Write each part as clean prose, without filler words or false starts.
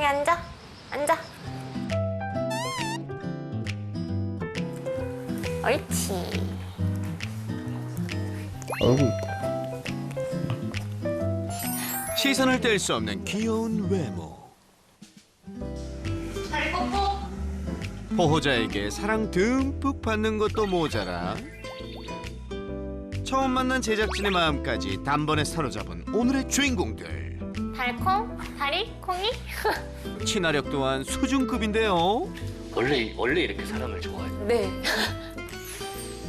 앉아. 앉아. 옳지. 아이고 이뻐. 시선을 뗄 수 없는 귀여운 외모. 다리 뽀뽀. 보호자에게 사랑 듬뿍 받는 것도 모자라 처음 만난 제작진의 마음까지 단번에 사로잡은 오늘의 주인공들. 달콩? 다리? 콩이? 친화력 또한 수준급인데요. 원래 이렇게 사람을 좋아해요. 네.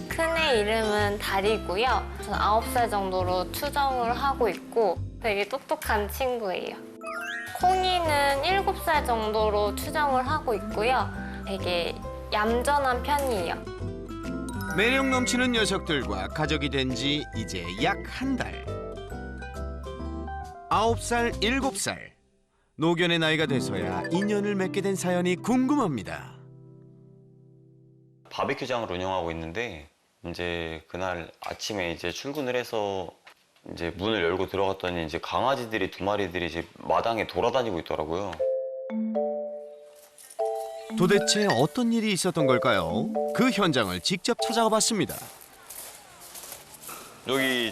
큰애 이름은 다리고요. 전 9살 정도로 추정을 하고 있고 되게 똑똑한 친구예요. 콩이는 7살 정도로 추정을 하고 있고요. 되게 얌전한 편이에요. 매력 넘치는 녀석들과 가족이 된 지 이제 약 한 달. 9살, 7살. 노견의 나이가 돼서야 인연을 맺게 된 사연이 궁금합니다. 바비큐장을 운영하고 있는데 이제 그날 아침에 이제 출근을 해서 이제 문을 열고 들어갔더니 이제 강아지들이 2마리들이 이제 마당에 돌아다니고 있더라고요. 도대체 어떤 일이 있었던 걸까요? 그 현장을 직접 찾아가 봤습니다. 여기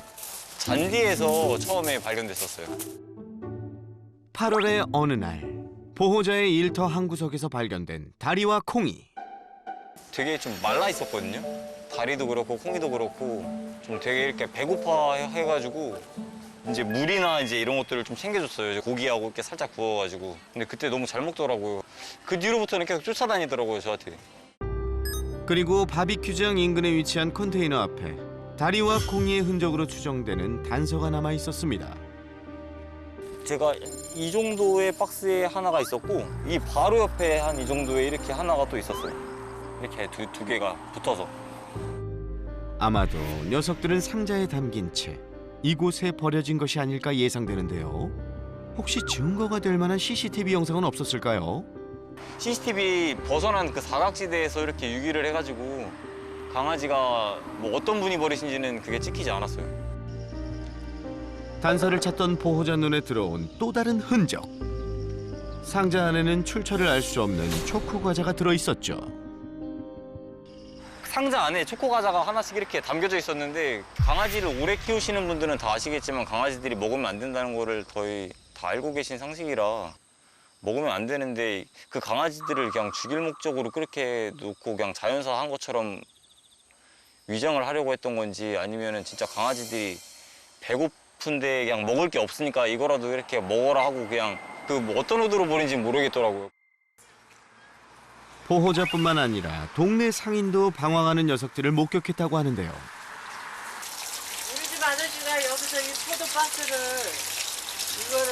잔디에서 처음에 발견됐었어요. 8월의 어느 날 보호자의 일터 한 구석에서 발견된 다리와 콩이. 되게 좀 말라 있었거든요. 다리도 그렇고 콩이도 그렇고 좀 되게 이렇게 배고파 해가지고 이제 물이나 이제 이런 것들을 좀 챙겨줬어요. 고기하고 이렇게 살짝 구워가지고. 근데 그때 너무 잘 먹더라고요. 그 뒤로부터는 계속 쫓아다니더라고요, 저한테. 그리고 바비큐장 인근에 위치한 컨테이너 앞에 다리와 콩이의 흔적으로 추정되는 단서가 남아 있었습니다. 제가 이 정도의 박스에 하나가 있었고 이 바로 옆에 한 이 정도에 이렇게 하나가 또 있었어요. 이렇게 두 개가 붙어서. 아마도 녀석들은 상자에 담긴 채 이곳에 버려진 것이 아닐까 예상되는데요. 혹시 증거가 될 만한 CCTV 영상은 없었을까요? CCTV 벗어난 그 사각지대에서 이렇게 유기를 해가지고 강아지가 뭐 어떤 분이 버리신지는 그게 찍히지 않았어요. 단서를 찾던 보호자 눈에 들어온 또 다른 흔적. 상자 안에는 출처를 알 수 없는 초코 과자가 들어 있었죠. 상자 안에 초코 과자가 하나씩 이렇게 담겨져 있었는데 강아지를 오래 키우시는 분들은 다 아시겠지만 강아지들이 먹으면 안 된다는 거를 거의 다 알고 계신 상식이라 먹으면 안 되는데 그 강아지들을 그냥 죽일 목적으로 그렇게 놓고 그냥 자연사 한 것처럼 위장을 하려고 했던 건지 아니면은 진짜 강아지들이 배고픈데 그냥 먹을 게 없으니까 이거라도 이렇게 먹어라 하고 그냥 그 뭐 어떤 의도로 버린지 모르겠더라고요. 보호자뿐만 아니라 동네 상인도 방황하는 녀석들을 목격했다고 하는데요. 우리 집 아저씨가 여기서 이 포도박스를 이거를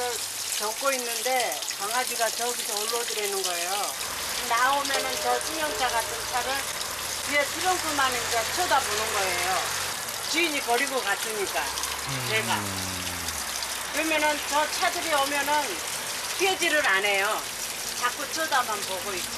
접고 있는데 강아지가 저기서 올라오더라는 거예요. 나오면은 저 승용차 같은 차를 뒤에 트렁크만 이제 쳐다보는 거예요. 주인이 버리고 갔으니까 제가. 그러면은 저 차들이 오면은 피하지를 안 해요. 자꾸 쳐다만 보고 있지.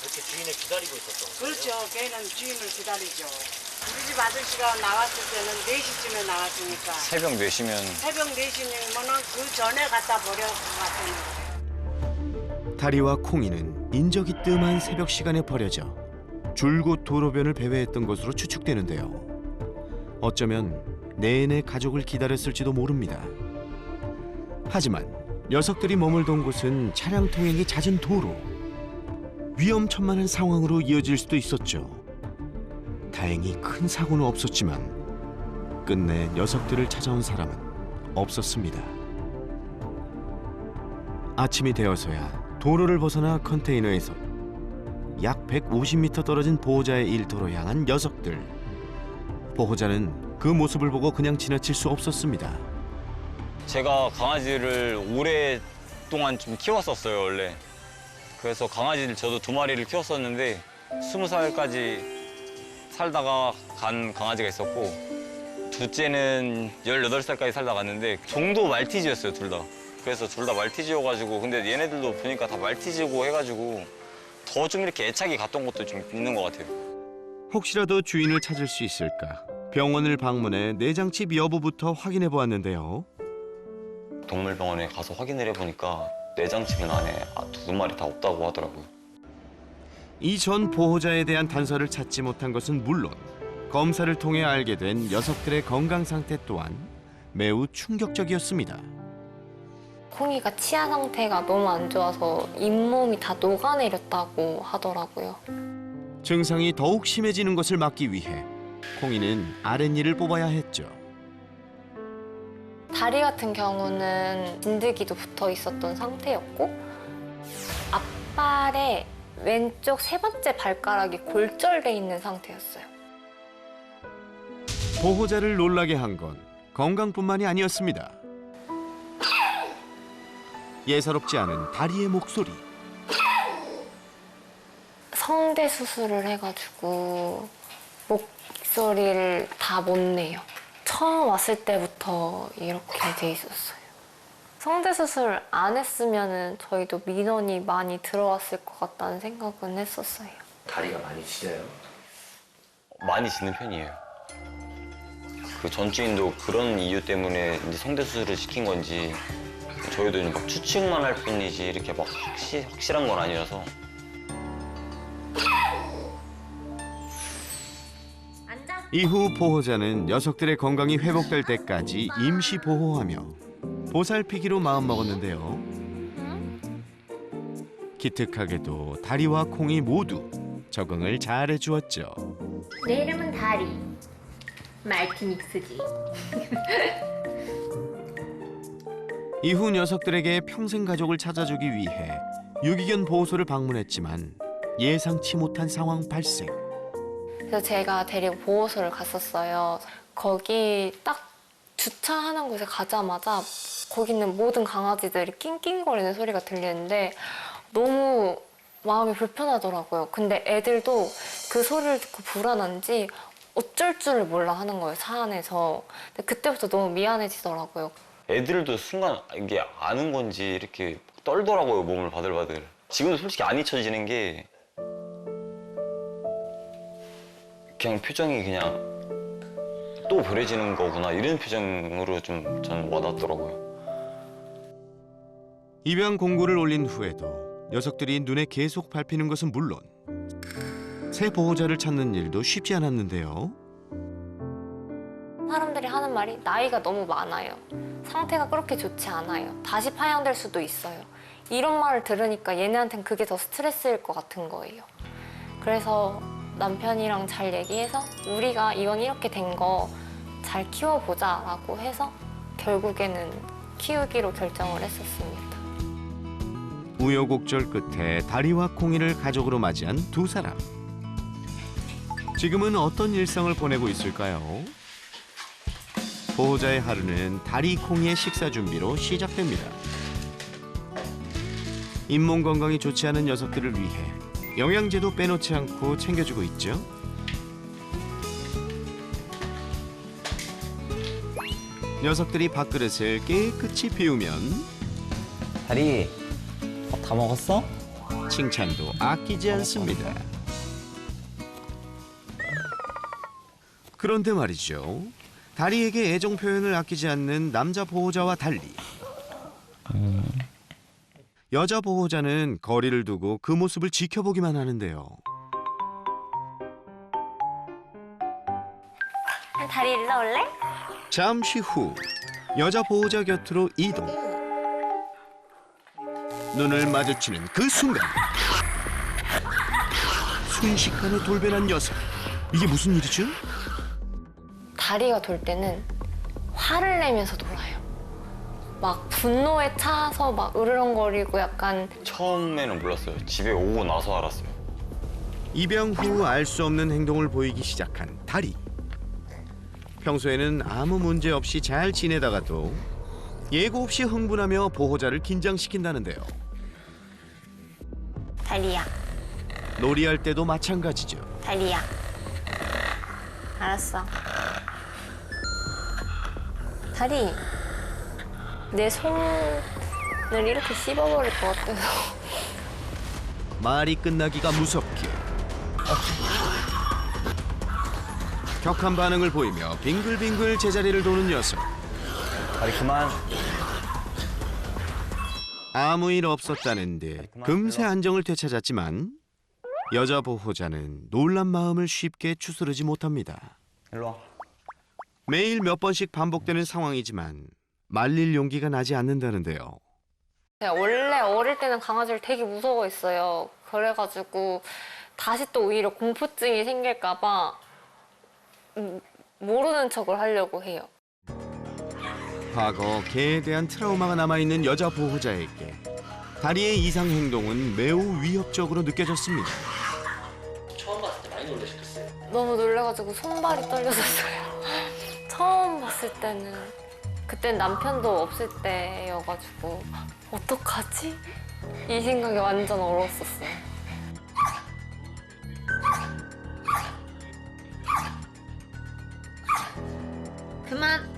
이렇게 주인을 기다리고 있었던 거예요? 그렇죠. 걔는 주인을 기다리죠. 우리 집 아저씨가 나왔을 때는 4시쯤에 나왔으니까. 새벽 4시면 새벽 4시면은 그 전에 갖다 버려 갔다는. 다리와 콩이는 인적이 뜸한 새벽 시간에 버려져 줄곧 도로변을 배회했던 것으로 추측되는데요. 어쩌면 내내 가족을 기다렸을지도 모릅니다. 하지만 녀석들이 머물던 곳은 차량 통행이 잦은 도로. 위험천만한 상황으로 이어질 수도 있었죠. 다행히 큰 사고는 없었지만 끝내 녀석들을 찾아온 사람은 없었습니다. 아침이 되어서야 도로를 벗어나 컨테이너에서 약 150m 떨어진 보호자의 일터로 향한 녀석들. 보호자는 그 모습을 보고 그냥 지나칠 수 없었습니다. 제가 강아지를 오랫동안 좀 키웠었어요, 원래. 그래서 강아지를 저도 2마리를 키웠었는데 20살까지 살다가 간 강아지가 있었고 둘째는 18살까지 살다 갔는데 종도 말티즈였어요, 둘 다. 그래서 둘 다 말티즈여가지고 근데 얘네들도 보니까 다 말티즈고 해가지고 더 좀 이렇게 애착이 갔던 것도 좀 있는 것 같아요. 혹시라도 주인을 찾을 수 있을까 병원을 방문해 내장칩 여부부터 확인해 보았는데요. 동물병원에 가서 확인을 해보니까 내장층 안에 두 마리 다 없다고 하더라고요. 이전 보호자에 대한 단서를 찾지 못한 것은 물론 검사를 통해 알게 된 녀석들의 건강 상태 또한 매우 충격적이었습니다. 콩이가 치아 상태가 너무 안 좋아서 잇몸이 다 녹아내렸다고 하더라고요. 증상이 더욱 심해지는 것을 막기 위해 콩이는 아랫니를 뽑아야 했죠. 다리 같은 경우는 진드기도 붙어 있었던 상태였고 앞발에 왼쪽 세 번째 발가락이 골절돼 있는 상태였어요. 보호자를 놀라게 한 건 건강뿐만이 아니었습니다. 예사롭지 않은 다리의 목소리. 성대 수술을 해가지고 목소리를 다 못 내요. 처음 왔을 때부터 이렇게 돼 있었어요. 성대 수술 안 했으면 저희도 민원이 많이 들어왔을 것 같다는 생각은 했었어요. 다리가 많이 시려요? 많이 짖는 편이에요. 그 전주인도 그런 이유 때문에 이제 성대 수술을 시킨 건지 저희도 이제 막 추측만 할 뿐이지 이렇게 막 확실한 건 아니라서. 이후 보호자는 녀석들의 건강이 회복될 때까지 임시 보호하며 보살피기로 마음먹었는데요. 기특하게도 다리와 콩이 모두 적응을 잘해 주었죠. 내 이름은 다리. 말티믹스지. 이후 녀석들에게 평생 가족을 찾아주기 위해 유기견 보호소를 방문했지만 예상치 못한 상황 발생. 그래서 제가 데리고 보호소를 갔었어요. 거기 딱 주차하는 곳에 가자마자 거기 있는 모든 강아지들이 낑낑거리는 소리가 들리는데 너무 마음이 불편하더라고요. 근데 애들도 그 소리를 듣고 불안한지 어쩔 줄을 몰라 하는 거예요, 차 안에서. 근데 그때부터 너무 미안해지더라고요. 애들도 순간 이게 아는 건지 이렇게 떨더라고요, 몸을 바들바들. 지금도 솔직히 안 잊혀지는 게 그냥 표정이 그냥 또 버려지는 거구나 이런 표정으로 좀 전 와닿더라고요. 입양 공고를 올린 후에도 녀석들이 눈에 계속 밟히는 것은 물론 새 보호자를 찾는 일도 쉽지 않았는데요. 사람들이 하는 말이 나이가 너무 많아요. 상태가 그렇게 좋지 않아요. 다시 파양될 수도 있어요. 이런 말을 들으니까 얘네한테는 그게 더 스트레스일 것 같은 거예요. 그래서 남편이랑 잘 얘기해서 우리가 이왕 이렇게 된 거 잘 키워보자라고 해서 결국에는 키우기로 결정을 했었습니다. 우여곡절 끝에 다리와 콩이를 가족으로 맞이한 두 사람. 지금은 어떤 일상을 보내고 있을까요? 보호자의 하루는 다리 콩이의 식사 준비로 시작됩니다. 잇몸 건강이 좋지 않은 녀석들을 위해 영양제도 빼놓지 않고 챙겨주고 있죠. 녀석들이 밥그릇을 깨끗이 비우면 다리, 밥 다 먹었어? 칭찬도 아끼지 않습니다. 그런데 말이죠. 다리에게 애정 표현을 아끼지 않는 남자 보호자와 달리 여자 보호자는 거리를 두고 그 모습을 지켜보기만 하는데요. 다리 일로 올래? 잠시 후 여자 보호자 곁으로 이동. 눈을 마주치는 그 순간 순식간에 돌변한 녀석. 이게 무슨 일이죠? 다리가 돌 때는 화를 내면서 놀아요. 막 분노에 차서 막 으르렁거리고 약간 처음에는 몰랐어요. 집에 오고 나서 알았어요. 입양 후 알 수 없는 행동을 보이기 시작한 다리. 평소에는 아무 문제 없이 잘 지내다가도 예고 없이 흥분하며 보호자를 긴장시킨다는데요. 다리야, 놀이할 때도 마찬가지죠. 다리야. 알았어. 다리, 내 손을 이렇게 씹어버릴 것 같아서. 말이 끝나기가 무섭게 격한 반응을 보이며 빙글빙글 제자리를 도는 녀석. 다리 그만. 아무 일 없었다는 듯 금세 안정을 되찾았지만 여자 보호자는 놀란 마음을 쉽게 추스르지 못합니다. 일로 와. 매일 몇 번씩 반복되는 상황이지만 말릴 용기가 나지 않는다는데요. 제가 원래 어릴 때는 강아지를 되게 무서워했어요. 그래가지고 다시 또 오히려 공포증이 생길까 봐 모르는 척을 하려고 해요. 과거 개에 대한 트라우마가 남아있는 여자 보호자에게 다리의 이상 행동은 매우 위협적으로 느껴졌습니다. 처음 봤을 때 많이 놀라셨겠어요. 너무 놀래가지고 손발이 떨려졌어요. 처음 봤을 때는 그땐 남편도 없을 때여가지고 어떡하지? 이 생각이 완전 어려웠었어요. 그만.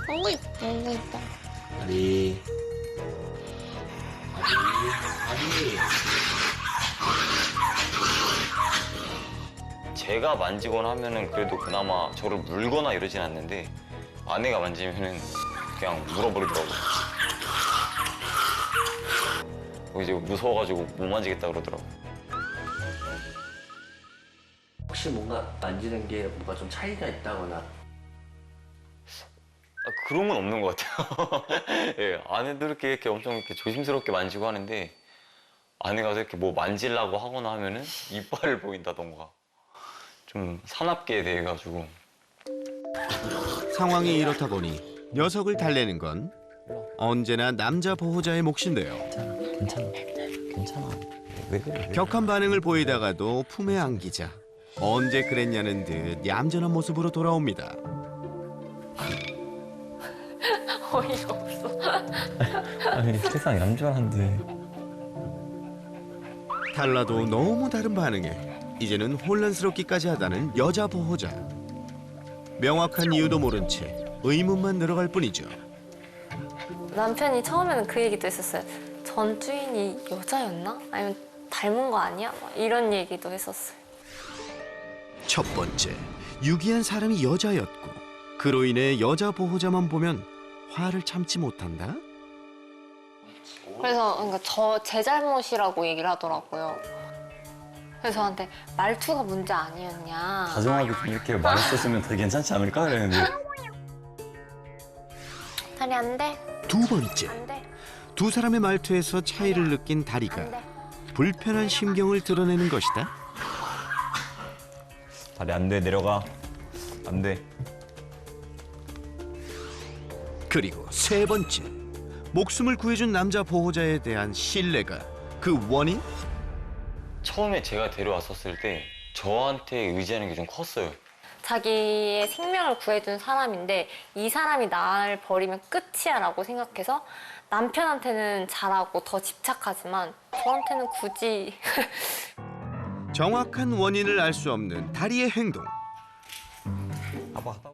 너무 예뻐, 너무 예뻐. 다리. 제가 만지거나 하면은 그래도 그나마 저를 물거나 이러진 않는데 아내가 만지면은 그냥 물어버리더라고요. 이제 무서워가지고 못 만지겠다 그러더라고요. 혹시 뭔가 만지는 게 뭔가 좀 차이가 있다거나 그런 건 없는 것 같아요. 예, 아내도 이렇게 엄청 이렇게 조심스럽게 만지고 하는데 아내가 이렇게 뭐 만지려고 하거나 하면은 이빨을 보인다던가 좀 사납게 돼가지고. 상황이 이렇다 보니 녀석을 달래는 건 언제나 남자 보호자의 몫인데요. 괜찮아. 괜찮아. 왜 그래? 격한 반응을 보이다가도 품에 안기자 언제 그랬냐는 듯 얌전한 모습으로 돌아옵니다. 어이가 없어. 아니 세상 얌전한데. 달라도 너무 다른 반응에 이제는 혼란스럽기까지 하다는 여자 보호자. 명확한 이유도 모른 채 의문만 늘어갈 뿐이죠. 남편이 처음에는 그 얘기도 했었어요. 전 주인이 여자였나? 아니면 닮은 거 아니야? 막 이런 얘기도 했었어요. 첫 번째, 유기한 사람이 여자였고 그로 인해 여자 보호자만 보면 화를 참지 못한다? 그래서 그러니까 제 잘못이라고 얘기를 하더라고요. 그래서 저한테 말투가 문제 아니었냐. 다정하게 좀 이렇게 말했었으면 더 괜찮지 않을까 그랬는데. 다리 안 돼? 두 번째, 안 돼? 두 사람의 말투에서 차이를 느낀 안 다리가 돼? 불편한 심경을 드러내는 것이다. 다리 안 돼. 내려가. 안 돼. 그리고 세 번째, 목숨을 구해준 남자 보호자에 대한 신뢰가 그 원인? 처음에 제가 데려왔었을 때 저한테 의지하는 게 좀 컸어요. 자기의 생명을 구해준 사람인데 이 사람이 나를 버리면 끝이야 라고 생각해서 남편한테는 잘하고 더 집착하지만 저한테는 굳이 정확한 원인을 알 수 없는 다리의 행동. 아빠.